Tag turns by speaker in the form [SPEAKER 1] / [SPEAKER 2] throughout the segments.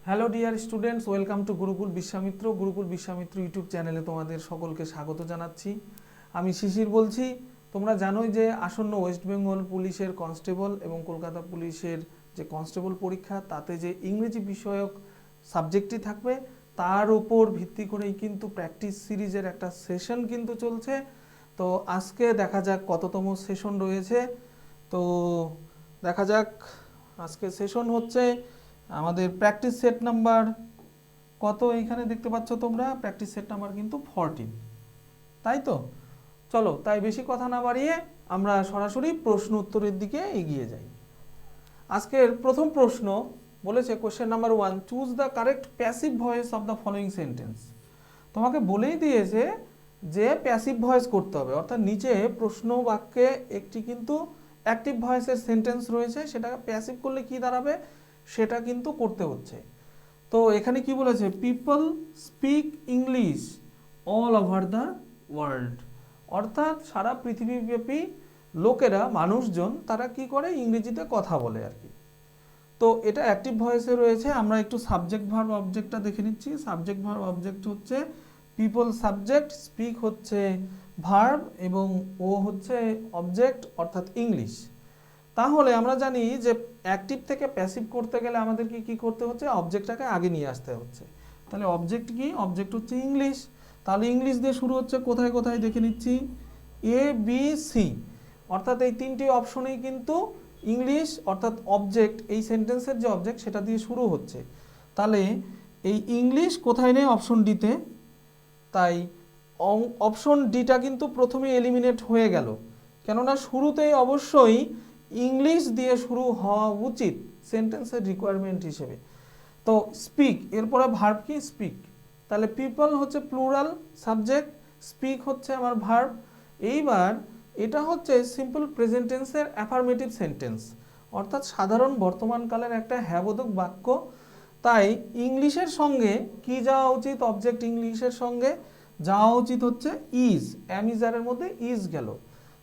[SPEAKER 1] Hello dear students, welcome to Gurukul Vishwamitra. Gurukul Vishwamitra YouTube চ্যানেলে তোমাদের সকলকে স্বাগত জানাচ্ছি। আমি শিশির বলছি। তোমরা জানোই যে আসন্ন ওয়েস্ট বেঙ্গল পুলিশের কনস্টেবল এবং কলকাতা পুলিশের যে কনস্টেবল পরীক্ষা, তাতে যে ইংরেজি বিষয়ক সাবজেক্টটি থাকবে তার উপর ভিত্তি করেই কিন্তু প্র্যাকটিস সিরিজের একটা সেশন কিন্তু চলছে। তো আজকে দেখা যাক কততম সেশন রয়েছে। তো দেখা যাক, আজকে সেশন হচ্ছে আমাদের প্র্যাকটিস সেট নাম্বার কত, এইখানে দেখতে পাচ্ছ তোমরা। প্র্যাকটিস সেট নাম্বার কিন্তু 14, তাই তো? চলো, তাই বেশি কথা না বাড়িয়ে আমরা সরাসরি প্রশ্ন উত্তরের দিকে এগিয়ে যাই। আজকের প্রথম প্রশ্ন বলেছে, question number 1, choose the correct passive voice of the following sentence. তোমাকে বলেই দিয়েছে যে প্যাসিভ ভয়েস করতে হবে, অর্থাৎ নিচে প্রশ্ন বাক্যে একটি কিন্তু অ্যাক্টিভ ভয়েসের সেন্টেন্স রয়েছে, সেটা প্যাসিভ করলে কি দাঁড়াবে সেটা কিন্তু করতে হচ্ছে। তো এখানে কি বলেছে, people speak English all over the world, অর্থাৎ সারা পৃথিবীব্যাপী লোকেরা, মানুষজন তারা কি করে, ইংরেজিতে কথা বলে আর কি। তো এটা অ্যাক্টিভ ভয়েসে রয়েছে। আমরা একটু সাবজেক্ট ভার্ব অবজেক্টটা দেখে নিচ্ছি। সাবজেক্ট ভার্ব অবজেক্ট হচ্ছে পিপল সাবজেক্ট, স্পিক হচ্ছে ভার্ব এবং ও হচ্ছে অবজেক্ট অর্থাৎ ইংলিশ। তাহলে আমরা জানি যে অ্যাক্টিভ থেকে প্যাসিভ করতে গেলে আমাদেরকে কি করতে হচ্ছে, অবজেক্টটাকে আগে নিয়ে আসতে হচ্ছে। তাহলে অবজেক্ট কি, অবজেক্ট হচ্ছে ইংলিশ। তাহলে ইংলিশ দিয়ে শুরু হচ্ছে, কোথায় কোথায় দেখে নিচ্ছি, এ বি সি, অর্থাৎ এই তিনটি অপশনেই কিন্তু ইংলিশ অর্থাৎ অবজেক্ট, এই সেন্টেন্সের যে অবজেক্ট সেটা দিয়ে শুরু হচ্ছে। তাহলে এই ইংলিশ কোথায় নেই, অপশন ডিতে। তাই অপশন ডিটা কিন্তু প্রথমে এলিমিনেট হয়ে গেল, কেননা শুরুতেই অবশ্যই ইংলিশ দিয়ে শুরু হওয়া উচিত সেন্টেন্সের রিকোয়ারমেন্ট হিসেবে। তো স্পিক, এরপরে ভার্ব কি, স্পিক। তাহলে পিপল হচ্ছে প্লুরাল সাবজেক্ট, স্পিক হচ্ছে আমার ভার্ব। এইবার এটা হচ্ছে সিম্পল প্রেজেন্ট টেন্সের অ্যাফার্মেটিভ সেন্টেন্স, অর্থাৎ সাধারণ বর্তমানকালের একটা হ্যাবোধক বাক্য। তাই ইংলিশের সঙ্গে কি যাওয়া উচিত, অবজেক্ট ইংলিশের সঙ্গে যাওয়া উচিত হচ্ছে ইজ, অ্যামিজারের মধ্যে ইজ গেল।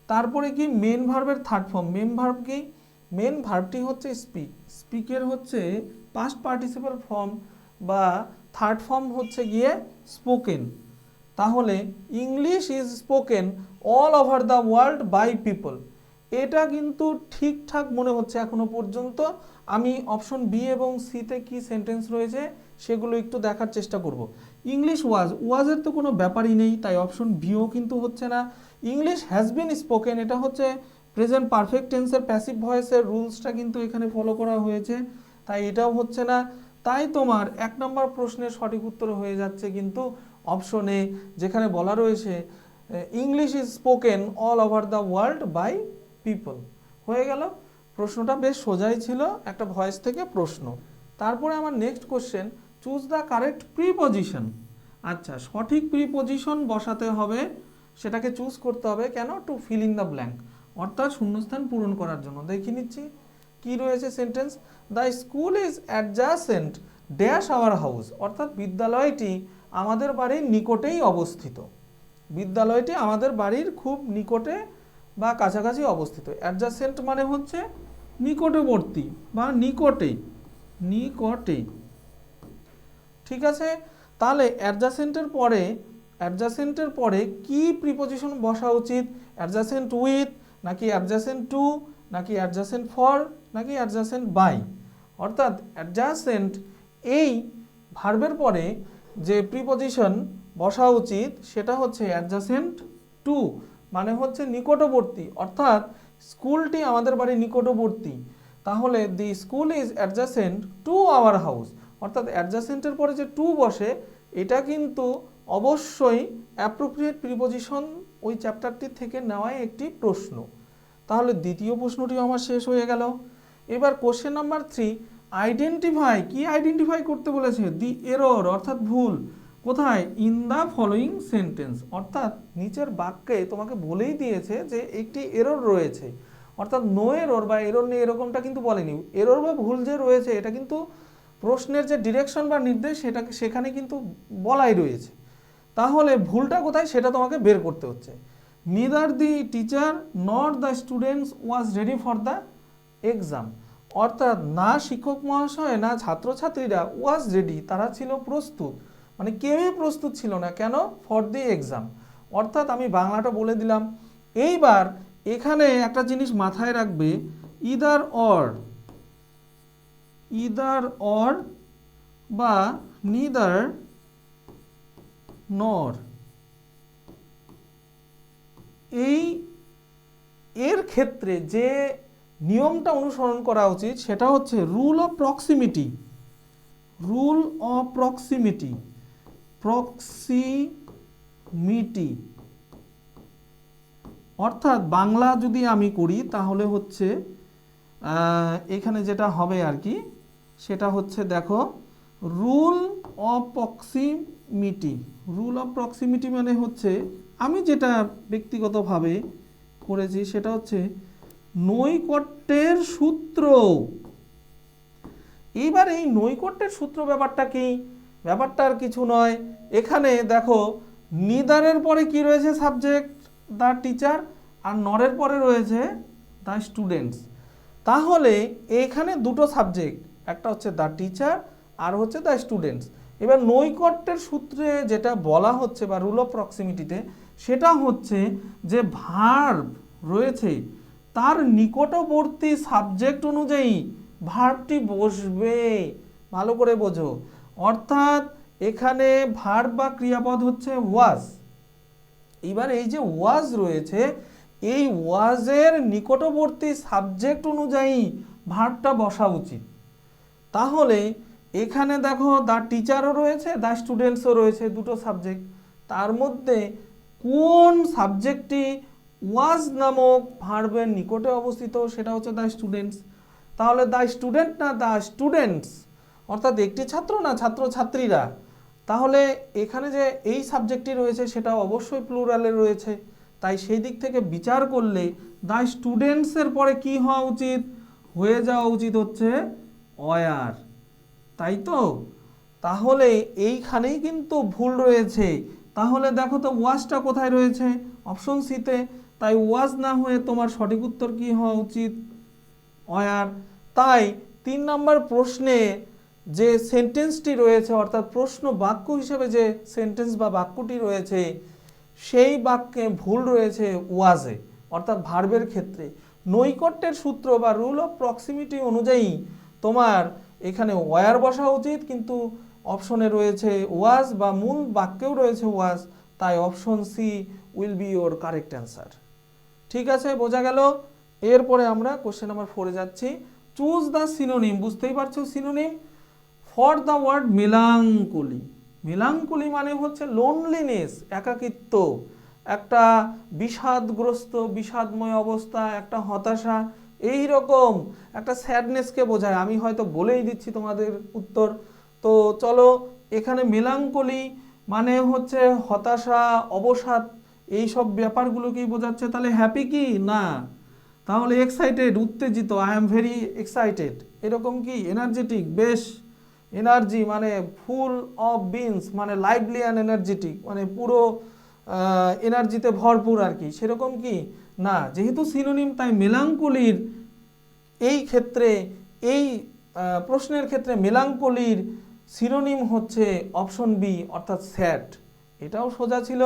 [SPEAKER 1] তারপরে কি, মেন ভার্বের থার্ড ফর্ম। মেন ভার্ব কি, মেন ভার্বটি হচ্ছে স্পিক, স্পিকের হচ্ছে পাস্ট পার্টিসিপাল ফর্ম বা থার্ড ফর্ম হচ্ছে গিয়ে স্পোকেন। তাহলে English is spoken all over the world by people, এটা কিন্তু ঠিকঠাক মনে হচ্ছে এখনো পর্যন্ত। আমি অপশন বি এবং সিতে কি সেন্টেন্স রয়েছে সেগুলো একটু দেখার চেষ্টা করব। ইংলিশ ওয়াজ, ওয়াজের তো কোনো ব্যাপারই নেই, তাই অপশন বিও কিন্তু হচ্ছে না। ইংলিশ হ্যাজ বিন স্পোকেন, এটা হচ্ছে প্রেজেন্ট পারফেক্ট টেন্সের প্যাসিভ ভয়েসের রুলসটা কিন্তু এখানে ফলো করা হয়েছে, তাই এটাও হচ্ছে না। তাই তোমার এক নম্বর প্রশ্নের সঠিক উত্তর হয়ে যাচ্ছে কিন্তু অপশনে, যেখানে বলা রয়েছে English is spoken all over the world by people. হয়ে গেল, প্রশ্নটা বেশ সোজাই ছিল, একটা ভয়েস থেকে প্রশ্ন। তারপরে আমার next question, choose the correct preposition. আচ্ছা, সঠিক প্রিপজিশন বসাতে হবে, সেটাকে চুজ করতে হবে কেন, to fill in the blank, অর্থাৎ শূন্যস্থান পূরণ করার জন্য। দেখে নিচ্ছি কি রয়েছে sentence, the school is adjacent dash our house, অর্থাৎ বিদ্যালয়টি আমাদের বাড়ির নিকটেই অবস্থিত। বিদ্যালয়টি আমাদের বাড়ির খুব নিকটে বা কাছাকাছি অবস্থিত। অ্যাডজাসেন্ট মানে হচ্ছে নিকটবর্তী বা নিকটে, নিকটে, ঠিক আছে। তাহলে অ্যাডজাসেন্টের পরে কি প্রিপজিশন বসা উচিত, অ্যাডজাসেন্ট উইথ নাকি অ্যাডজাসেন্ট টু নাকি অ্যাডজাসেন্ট ফর নাকি অ্যাডজাসেন্ট বাই। অর্থাৎ অ্যাডজাসেন্ট এই ভার্বের পরে যে প্রিপজিশন বসা উচিত সেটা হচ্ছে অ্যাডজাসেন্ট টু, মানে হচ্ছে নিকটবর্তী, অর্থাৎ স্কুলটি আমাদের বাড়ির নিকটবর্তী। তাহলে the school is adjacent to our house, অর্থাৎ অ্যাডজাসেন্টের পরে যে টু বসে এটা কিন্তু অবশ্যই অ্যাপ্রোপ্রিয়েট প্রিপজিশন ওই চ্যাপ্টারটি থেকে নেওয়াই একটি প্রশ্ন। তাহলে দ্বিতীয় প্রশ্নটিও আমার শেষ হয়ে গেল। এবার কোশ্চেন নাম্বার 3, আইডেন্টিফাই, কি আইডেন্টিফাই করতে বলেছে, দি এরর অর্থাৎ ভুল, কোথায়, ইন দ্য ফলোয়িং সেন্টেন্স, অর্থাৎ নিচের বাক্যে তোমাকে বলেই দিয়েছে যে একটি এরর রয়েছে, অর্থাৎ নো এরর বা এরর নেই এরকমটা কিন্তু বলেনি। এরর বা ভুল যে রয়েছে এটা কিন্তু প্রশ্নের যে ডিরেকশন বা নির্দেশ সেটাকে সেখানে কিন্তু বলাই রয়েছে। তাহলে ভুলটা কোথায় সেটা তোমাকে বের করতে হচ্ছে। Neither the teacher not the students was ready for the exam, অর্থাৎ না শিক্ষক মহাশয় না ছাত্রছাত্রীরা ওয়াজ রেডি, তারা ছিল প্রস্তুত, মানে কেউই প্রস্তুত ছিল না। কেন? For the exam. অর্থাৎ আমি বাংলাটা বলে দিলাম। এইবার এখানে একটা জিনিস মাথায় রাখবে, ইদার অর বা নিদার নর, এর ক্ষেত্রে যে নিয়মটা অনুসরণ করা উচিত সেটা হচ্ছে রুল অফ প্রক্সিমিটি। অর্থাৎ বাংলা যদি আমি করি তাহলে হচ্ছে এখানে যেটা হবে আর কি, সেটা হচ্ছে দেখো, রুল অফ প্রক্সিমিটি মানে হচ্ছে, আমি যেটা ব্যক্তিগতভাবে করেছি সেটা হচ্ছে নৈকট্যের সূত্র। এইবার এই নৈকট্যের সূত্র ব্যাপারটা কি? ব্যাপারটা আর কিছু নয়, এখানে দেখো নিদারের পরে কি রয়েছে? সাবজেক্ট দ্য টিচার, আর নরের পরে রয়েছে দ্য স্টুডেন্টস। তাহলে এখানে দুটো সাবজেক্ট, একটা হচ্ছে দ্য টিচার আর হচ্ছে দ্য স্টুডেন্টস। এবার নৈকট্যের সূত্রে যেটা বলা হচ্ছে বা রুল অফ প্রক্সিমিটিতে, সেটা হচ্ছে যে ভার্ব রয়েছে তার নিকটবর্তী সাবজেক্ট অনুযায়ী ভার্বটি বসবে। ভালো করে বোঝো, অর্থাৎ এখানে ভার্ব বা ক্রিয়াপদ হচ্ছে ওয়াজ। এবার এই যে ওয়াজ রয়েছে, এই ওয়াজের নিকটবর্তী সাবজেক্ট অনুযায়ী ভার্বটা বসা উচিত। তাহলে এখানে দেখো দ্য টিচারও রয়েছে, দ্য স্টুডেন্টসও রয়েছে, দুটো সাবজেক্ট। তার মধ্যে কোন সাবজেক্টটি ওয়াজ নামক ভার্বের নিকটে অবস্থিত? সেটা হচ্ছে দ্য স্টুডেন্টস। তাহলে দ্য স্টুডেন্ট না দ্য স্টুডেন্টস, অর্থাৎ একটি ছাত্র না ছাত্রছাত্রীরা। তাহলে এখানে যে এই সাবজেক্টটি রয়েছে সেটা অবশ্যই প্লুরালে রয়েছে, তাই সেই দিক থেকে বিচার করলে দ্য স্টুডেন্টসের পরে কি হওয়া উচিত? হয়ে যাওয়া উচিত হচ্ছে ওয়ার, তাই তো? তাহলে এইখানেই কিন্তু ভুল রয়েছে। তাহলে দেখো তো ওয়াজটা কোথায় রয়েছে? অপশন সিতে। তাই ওয়াজ না হয়ে তোমার সঠিক উত্তর কি হওয়া উচিত? ওয়ার। তাই 3 নম্বর প্রশ্নে যে সেন্টেন্সটি রয়েছে, অর্থাৎ প্রশ্ন বাক্য হিসেবে যে সেন্টেন্স বা বাক্যটি রয়েছে, সেই বাক্যে ভুল রয়েছে ওয়াজে, অর্থাৎ ভার্বের ক্ষেত্রে। নৈকট্যের সূত্র বা রুল অফ প্রক্সিমিটি অনুযায়ী তোমার এখানে ওয়ার বসা উচিত, কিন্তু অপশনে রয়েছে ওয়াজ বা মূল বাক্যেও রয়েছে ওয়াজ। তাই option C will be your correct answer. ঠিক আছে, বোঝা গেল? এরপরে আমরা কোশ্চেন নাম্বার 4-এ যাচ্ছি। Choose the synonym. বুঝতেই পারছো সিনোনিম ফর দ্য ওয়ার্ড মেলাঙ্কলি। মেলাঙ্কলি মানে হচ্ছে লোনলিনেস, একাকিত্ব, একটা বিষাদগ্রস্ত, বিষাদময় অবস্থা, একটা হতাশা, এই রকম একটা স্যাডনেসকে বোঝায়। আমি হয়তো বলেই দিচ্ছি তোমাদের উত্তর। তো চলো, এখানে মেলাঙ্কলি মানে হচ্ছে হতাশা, অবসাদ, এই সব ব্যাপারগুলোকেই বোঝাচ্ছে। তাহলে হ্যাপি কি না? তাহলে এক্সাইটেড, উত্তেজিত, আই এম ভেরি এক্সাইটেড, এরকম কি? এনার্জেটিক, বেশ এনার্জি মানে ফুল অফ বিনস, মানে লাইভলি অ্যান্ড এনার্জেটিক, মানে পুরো এনার্জিতে ভরপুর আর কি, সেরকম কি না? যেহেতু সিনোনিম, তাই মেলাঙ্কলির এই ক্ষেত্রে, এই প্রশ্নের ক্ষেত্রে মেলাঙ্কলির সিনোনিম হচ্ছে অপশন বি, অর্থাৎ স্যাড। এটাও সোজা ছিল।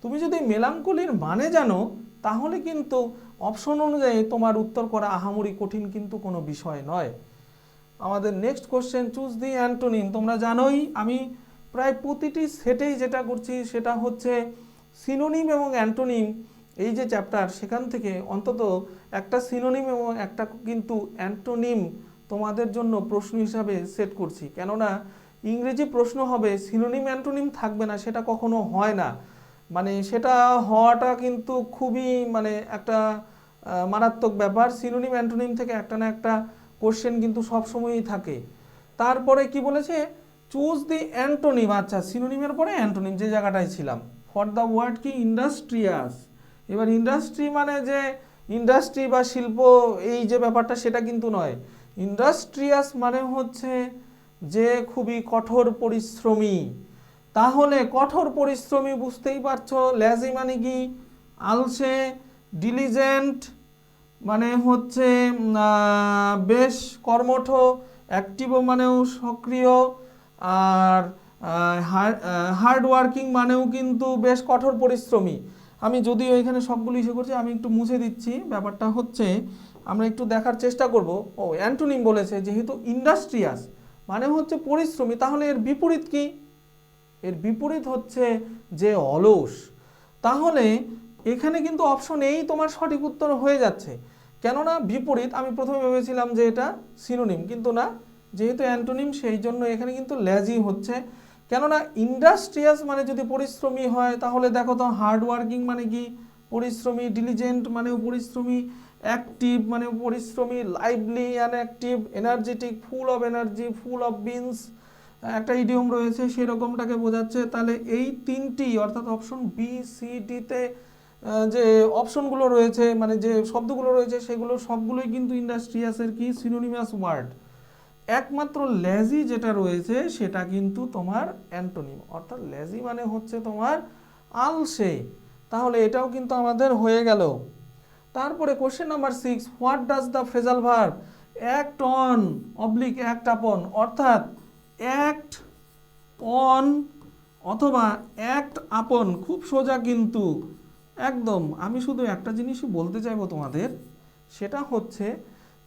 [SPEAKER 1] তুমি যদি মেলাঙ্কলির মানে জানো তাহলে কিন্তু অপশন অনুযায়ী তোমার উত্তর করা আহামরি কঠিন কিন্তু কোনো বিষয় নয়। আমাদের next question, choose the antonym. তোমরা জানোই আমি প্রায় প্রতিটি সেটেই যেটা করছি সেটা হচ্ছে সিনোনিম এবং অ্যান্টোনিম, এই যে চ্যাপ্টার, সেখান থেকে অন্তত একটা সিনোনিম এবং একটা কিন্তু অ্যান্টোনিম তোমাদের জন্য প্রশ্ন হিসাবে সেট করছি। কেননা ইংরেজি প্রশ্ন হবে, সিনোনিম অ্যান্টোনিম থাকবে না, সেটা কখনো হয় না। মানে সেটা হওয়াটা কিন্তু খুবই মানে একটা মারাত্মক ব্যাপার। সিনোনিম অ্যান্টোনিম থেকে একটা না একটা কোশ্চেন কিন্তু সবসময়ই থাকে। তারপরে কি বলেছে? Choose the antonym. আচ্ছা, সিনোনিমের পরে অ্যান্টোনিম, যে জায়গাটায় ছিলাম। ফর দ্য ওয়ার্ড কি? ইন্ডাস্ট্রিয়াস। এবার ইন্ডাস্ট্রি মানে যে ইন্ডাস্ট্রি বা শিল্প, এই যে ব্যাপারটা, সেটা কিন্তু নয়। ইন্ডাস্ট্রিয়াস মানে হচ্ছে যে খুবই কঠোর পরিশ্রমী। তাহলে কঠোর পরিশ্রমী বুঝতেই পারছো। ল্যাজি মানে কি? আলসে, ডিলিজেন্ট, মানে হচ্ছে বেশ কর্মঠ, অ্যাক্টিভও মানেও সক্রিয়, আর হার্ড ওয়ার্কিং মানেও কিন্তু বেশ কঠোর পরিশ্রমী। আমি যদিও এখানে সবগুলো ইস্যু করছি, আমি একটু মুছে দিচ্ছি। ব্যাপারটা হচ্ছে আমরা একটু দেখার চেষ্টা করব। ও অ্যান্টোনিম বলেছে, যেহেতু ইন্ডাস্ট্রিয়াস মানে হচ্ছে পরিশ্রমী, তাহলে এর বিপরীত কি? এর বিপরীত হচ্ছে যে অলস। তাহলে এখানে কিন্তু অপশন এই তোমার সঠিক উত্তর হয়ে যাচ্ছে। কেননা বিপরীত, আমি প্রথমে ভেবেছিলাম যে এটা সিনোনিম, কিন্তু না, যেহেতু অ্যান্টোনিম সেই জন্য এখানে কিন্তু ল্যাজি হচ্ছে। কেননা ইন্ডাস্ট্রিয়াস মানে যদি পরিশ্রমী হয়, তাহলে দেখো তো হার্ড ওয়ার্কিং মানে কি? পরিশ্রমী। ডিলিজেন্ট মানেও পরিশ্রমী। অ্যাক্টিভ মানে পরিশ্রমী। Lively and active. Energetic, full of energy, full of beans, একটা ইডিয়ম রয়েছে সেরকমটাকে বোঝাচ্ছে। তাহলে এই তিনটি অর্থাৎ অপশন বি, সি, ডিতে যে অপশনগুলো রয়েছে, মানে যে শব্দগুলো রয়েছে, সেগুলো সবগুলোই কিন্তু ইন্ডাস্ট্রিয়াসের কি সিনোনিমাস ওয়ার্ড। একমাত্র ল্যাজি যেটা রয়েছে সেটা কিন্তু তোমার অ্যান্টোনিম, অর্থাৎ ল্যাজি মানে হচ্ছে তোমার আলসে। তাহলে এটাও কিন্তু আমাদের হয়ে গেল। তারপরে question number 6, what does the phrasal verb act on oblique act আপন, অর্থাৎ অ্যাক্ট অন অথবা অ্যাক্ট আপন। খুব সোজা কিন্তু একদম। আমি শুধু একটা জিনিসই বলতে চাইবো তোমাদের, সেটা হচ্ছে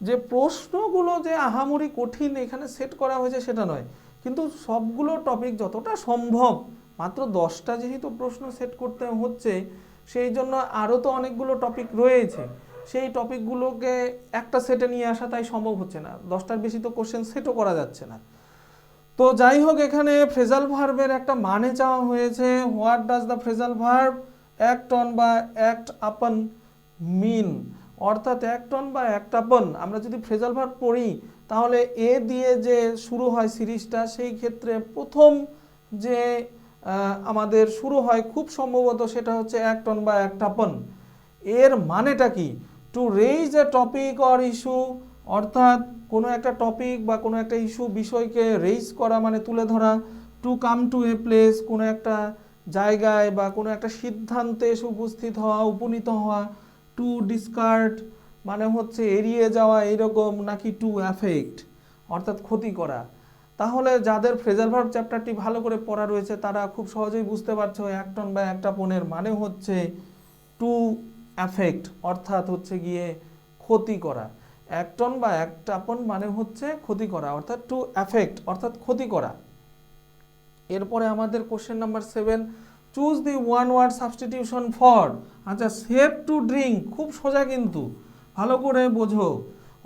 [SPEAKER 1] যে প্রশ্নগুলো যে আহামরি কঠিন এখানে সেট করা হয়েছে সেটা নয়, কিন্তু সবগুলো টপিক যতটা সম্ভব, মাত্র 10টা যেহেতু প্রশ্ন সেট করতে হচ্ছে, সেই জন্য আরও তো অনেকগুলো টপিক রয়েছে, সেই টপিকগুলোকে একটা সেটে নিয়ে আসা তাই সম্ভব হচ্ছে না। 10টার বেশি তো কোশ্চেন সেটও করা যাচ্ছে না। তো যাই হোক, এখানে ফ্রেজাল ভার্বের একটা মানে চাওয়া হয়েছে। What does the phrasal verb act on বা অ্যাক্ট আপন মিন, অর্থাৎ অ্যাক্ট অন বা অ্যাক্ট আপন। আমরা যদি ফ্রেজাল ভার্ব পড়ি, তাহলে এ দিয়ে যে শুরু হয় সিরিজটা, সেই ক্ষেত্রে প্রথম যে আমাদের শুরু হয় খুব সম্ভবত সেটা হচ্ছে অ্যাক্ট অন বা অ্যাক্ট আপন। এর মানেটা কি? Two raise A topic or issue, অর্থাৎ কোনো একটা টপিক বা কোনো একটা ইস্যু, বিষয়কে রেইজ করা মানে তুলে ধরা। To come to a place, কোনো একটা জায়গায় বা কোনো একটা সিদ্ধান্তে এসে উপস্থিত হওয়া, উপনীত হওয়া। টু ডিসকার্ড মানে হচ্ছে এড়িয়ে যাওয়া এইরকম, নাকি টু অ্যাফেক্ট অর্থাৎ ক্ষতি করা। তাহলে যাদের ফ্রেজাল ভার্ব চ্যাপ্টারটি ভালো করে পড়া রয়েছে তারা খুব সহজেই বুঝতে পারছো অ্যাক্ট অন বা অ্যাক্ট আপনের মানে হচ্ছে টু অ্যাফেক্ট, অর্থাৎ হচ্ছে গিয়ে ক্ষতি করা। অ্যাক্ট অন বা অ্যাক্ট আপন মানে হচ্ছে ক্ষতি করা, অর্থাৎ টু অ্যাফেক্ট অর্থাৎ ক্ষতি করা। এরপরে আমাদের question number 7, choose the one word substitution for. আচ্ছা, সেফ টু ড্রিঙ্ক, খুব সোজা কিন্তু, ভালো করে বোঝো।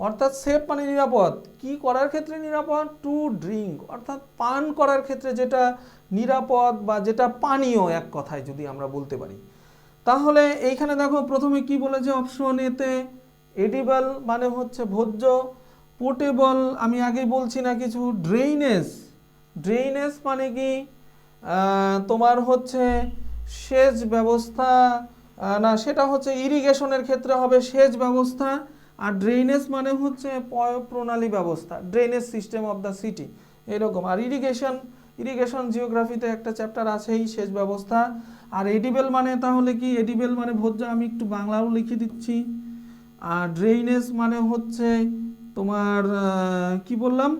[SPEAKER 1] অর্থাৎ সেফ মানে নিরাপদ, কি করার ক্ষেত্রে নিরাপদ? টু ড্রিঙ্ক অর্থাৎ পান করার ক্ষেত্রে যেটা নিরাপদ বা যেটা পানীয়, এক কথায় যদি আমরা বলতে পারি। তাহলে এইখানে দেখো প্রথমে কি বলেছে অপশন এতে, এডিবল মানে হচ্ছে ভোজ্য। পোর্টেবল আমি আগেই বলছি না কিছু। ড্রেইনেজ, ড্রেইনেজ মানে কি তোমার হচ্ছে সেচ ব্যবস্থা, না সেটা হচ্ছে ইরিগেশনের ক্ষেত্রে হবে সেচ ব্যবস্থা। আর ড্রেইনেজ মানে হচ্ছে পয় প্রণালী ব্যবস্থা, drainage system of the city এরকম। আর ইরিগেশন, ইরিগেশন জিওগ্রাফিতে একটা চ্যাপ্টার আছেই, সেচ ব্যবস্থা। আর এডিবেল মানে তাহলে কি? এডিবেল মানে ভোজ্য, আমি একটু বাংলাও লিখে দিচ্ছি। আর ড্রেইনেজ মানে হচ্ছে তোমার কি বললাম,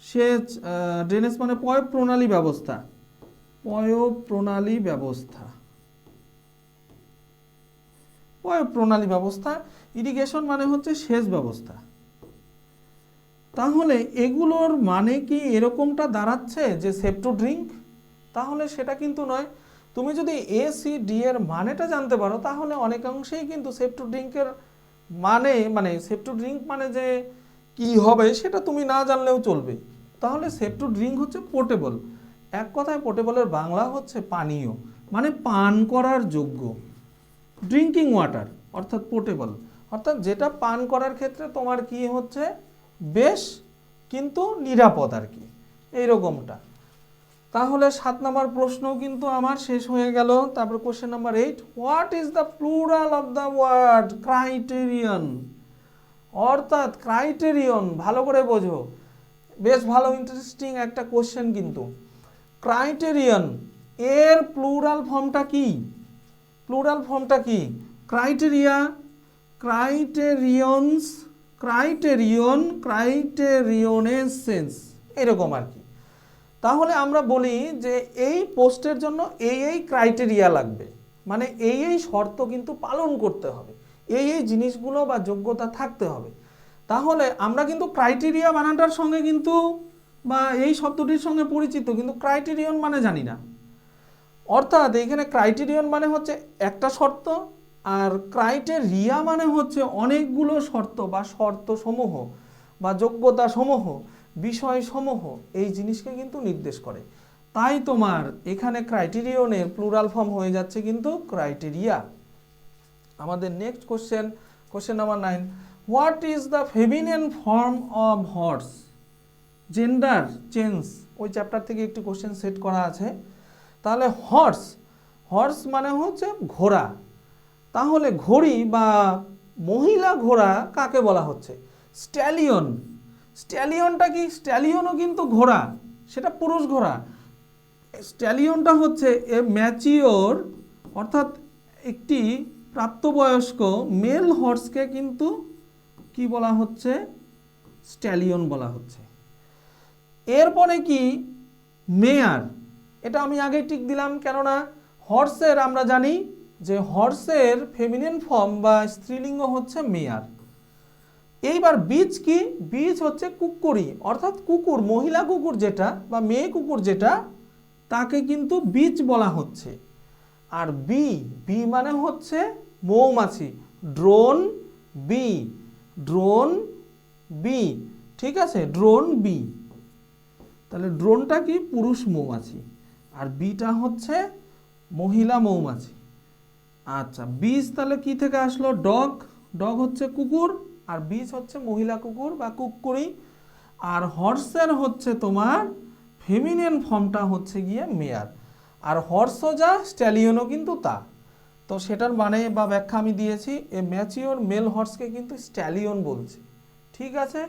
[SPEAKER 1] সেচ। ড্রেনেজ মানে পয় প্রণালী ব্যবস্থা, পয় প্রণালী ব্যবস্থা, পয় প্রণালী ব্যবস্থা। ইরিগেশন মানে হচ্ছে সেচ ব্যবস্থা। তাহলে এগুলোর মানে কি এরকমটা দাঁড়াচ্ছে যে সেফ টু ড্রিঙ্ক? তাহলে সেটা কিন্তু নয়। তুমি যদি এ সি ডি এর মানেটা জানতে পারো, তাহলে অনেকাংশেই কিন্তু সেফ টু ড্রিঙ্কের মানে সেফ টু ড্রিঙ্ক মানে যে কি হবে সেটা তুমি না জানলেও চলবে। তাহলে সেফ টু ড্রিঙ্ক হচ্ছে পোর্টেবল। এক কথায় পোর্টেবলের বাংলা হচ্ছে পানীয়, মানে পান করার যোগ্য। ড্রিঙ্কিং ওয়াটার অর্থাৎ পোর্টেবল, অর্থাৎ যেটা পান করার ক্ষেত্রে তোমার কি হচ্ছে বেশ কিন্তু নিরাপদ আর কি, এইরকমটা। তাহলে 7 নম্বর প্রশ্ন কিন্তু আমার শেষ হয়ে গেল। তারপর question number 8, what is the plural of the word criterion, অর্থাৎ ক্রাইটেরিয়ন, ভালো করে বোঝো, বেশ ভালো ইন্টারেস্টিং একটা কোশ্চেন কিন্তু। ক্রাইটেরিয়ন এর প্লুরাল ফর্মটা কি? প্লুরাল ফর্মটা কি? ক্রাইটেরিয়া, ক্রাইটেরিয়নেসেন্স, এরকম আর কি। তাহলে আমরা বলি যে এই পোস্টের জন্য এই ক্রাইটেরিয়া লাগবে, মানে এই শর্ত কিন্তু পালন করতে হবে, এই জিনিসগুলো বা যোগ্যতা থাকতে হবে। তাহলে আমরা কিন্তু ক্রাইটেরিয়া বানানটার সঙ্গে কিন্তু বা এই শব্দটির সঙ্গে পরিচিত, কিন্তু ক্রাইটেরিয়ন মানে জানি না। অর্থাৎ এইখানে ক্রাইটেরিয়ন মানে হচ্ছে একটা শর্ত, আর ক্রাইটেরিয়া মানে হচ্ছে অনেকগুলো শর্ত বা শর্তসমূহ বা যোগ্যতাসমূহ, বিষয়সমূহ, এই জিনিসকে কিন্তু নির্দেশ করে। তাই তোমার এখানে ক্রাইটেরিয়নের প্লুরাল ফর্ম হয়ে যাচ্ছে কিন্তু ক্রাইটেরিয়া। আমাদের next question number 9, what is the feminine form of horse? Gender change, ওই চ্যাপ্টার থেকে একটি কোশ্চেন সেট করা আছে। তাহলে হর্স মানে হচ্ছে ঘোড়া। তাহলে ঘোড়ি বা মহিলা ঘোড়া কাকে বলা হচ্ছে? স্ট্যালিয়নটা কি? স্ট্যালিয়নও কিন্তু ঘোড়া, সেটা পুরুষ ঘোড়া। স্ট্যালিয়নটা হচ্ছে এ ম্যাচিওর, অর্থাৎ একটি প্রাপ্তবয়স্ক মেল হর্সকে কিন্তু কি বলা হচ্ছে? স্ট্যালিয়ন বলা হচ্ছে। এরপরে কি? মেয়ার, এটা আমি আগে টিক দিলাম, কেননা হর্সের আমরা জানি যে হর্সের ফেমিনিন ফর্ম বা স্ত্রীলিঙ্গ হচ্ছে মেয়ার। এইবার বীজ কি? বীজ হচ্ছে কুকুরি, অর্থাৎ কুকুর, মহিলা কুকুর যেটা বা মেয়ে কুকুর যেটা, তাকে কিন্তু বীজ বলা হচ্ছে। আর বি মানে হচ্ছে মৌমাছি, ড্রোন বি, ঠিক আছে, ড্রোন বি। তাহলে ড্রোনটা কি? পুরুষ মৌমাছি, আর বিটা হচ্ছে মহিলা মৌমাছি। আচ্ছা, বীজ তাহলে কি থেকে আসলো? ডগ হচ্ছে কুকুর, আর বীজ হচ্ছে মহিলা কুকুর বা কুকুরি। আর হর্সের হচ্ছে তোমার ফেমিনিন ফর্মটা হচ্ছে গিয়ে মেয়ার। আর হর্সও যা, স্ট্যালিয়নও কিন্তু তা। তো সেটার মানে বা ব্যাখ্যা আমি দিয়েছি, এ ম্যাচিওর মেল হর্সকে কিন্তু স্ট্যালিয়ন বলছে। ঠিক আছে,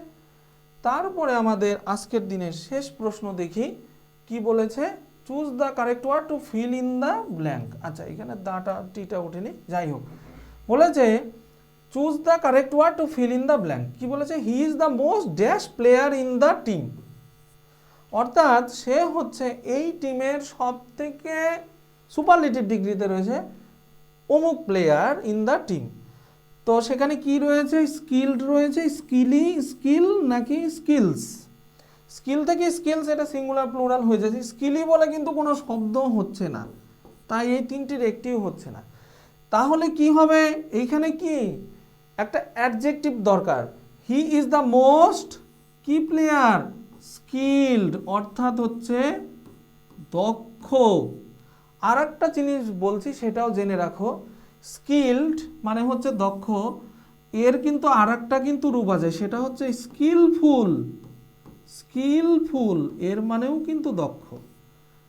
[SPEAKER 1] তারপরে আমাদের আজকের দিনের শেষ প্রশ্ন দেখি কি বলেছে। Choose the correct word to fill in the blank. আচ্ছা, এখানে টিটা ওঠেনি, যাই হোক, বলেছে choose the correct word to fill in the blank. কি বলেছে? He is the most dash player in the team, অর্থাৎ সে হচ্ছে এই টিমের সব থেকে সুপারলেটিভ ডিগ্রিতে রয়েছে অমুক প্লেয়ার ইন দ্য টিম। তো সেখানে কি রয়েছে? স্কিলড রয়েছে, স্কিল নাকি স্কিলস? স্কিল থেকে স্কিলস, এটা সিঙ্গুলার প্লুরাল হয়ে যাচ্ছে। স্কিলি বলে কিন্তু কোনো শব্দ হচ্ছে না, তাই এই তিনটির একটিও হচ্ছে না। তাহলে কি হবে? এইখানে কি একটা অ্যাডজেক্টিভ দরকার। হি ইজ দ্য মোস্ট কি প্লেয়ার? স্কিলড, অর্থাৎ হচ্ছে দক্ষ। আর একটা জিনিস বলছি, সেটাও জেনে রাখো, স্কিলড মানে হচ্ছে দক্ষ, এর কিন্তু আর একটা কিন্তু রূপ আছে, সেটা হচ্ছে স্কিলফুল, এর মানেও কিন্তু দক্ষ।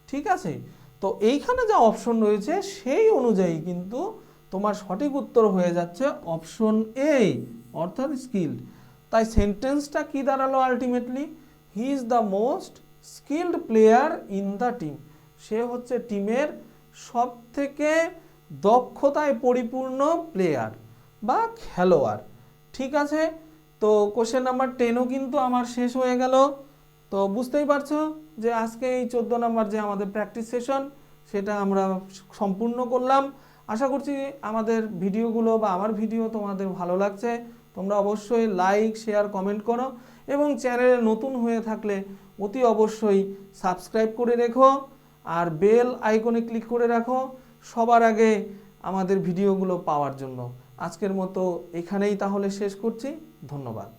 [SPEAKER 1] ঠিক আছে, তো এইখানে যা অপশন রয়েছে সেই অনুযায়ী কিন্তু তোমার সঠিক উত্তর হয়ে যাচ্ছে অপশন এ, অর্থাৎ স্কিলড। তাই সেন্টেন্সটা কি দাঁড়ালো ultimately? He is the most skilled player in the team, সে হচ্ছে টিমের সব থেকে দক্ষতায় পরিপূর্ণ প্লেয়ার বা খেলোয়াড়। ঠিক আছে, তো কোশ্চেন নাম্বার 10ও কিন্তু আমার শেষ হয়ে গেল। তো বুঝতেই পারছো যে আজকে এই 14 নাম্বার যে আমাদের প্র্যাকটিস সেশন, সেটা আমরা সম্পূর্ণ করলাম। আশা করছি আমাদের ভিডিওগুলো বা আমার ভিডিও তোমাদের ভালো লাগছে। তোমরা অবশ্যই লাইক, শেয়ার, কমেন্ট করো, এবং চ্যানেলে নতুন হয়ে থাকলে অতি অবশ্যই সাবস্ক্রাইব করে রেখো, আর বেল আইকনে ক্লিক করে রাখো সবার আগে আমাদের ভিডিওগুলো পাওয়ার জন্য। আজকের মতো এখানেই তাহলে শেষ করছি। ধন্যবাদ।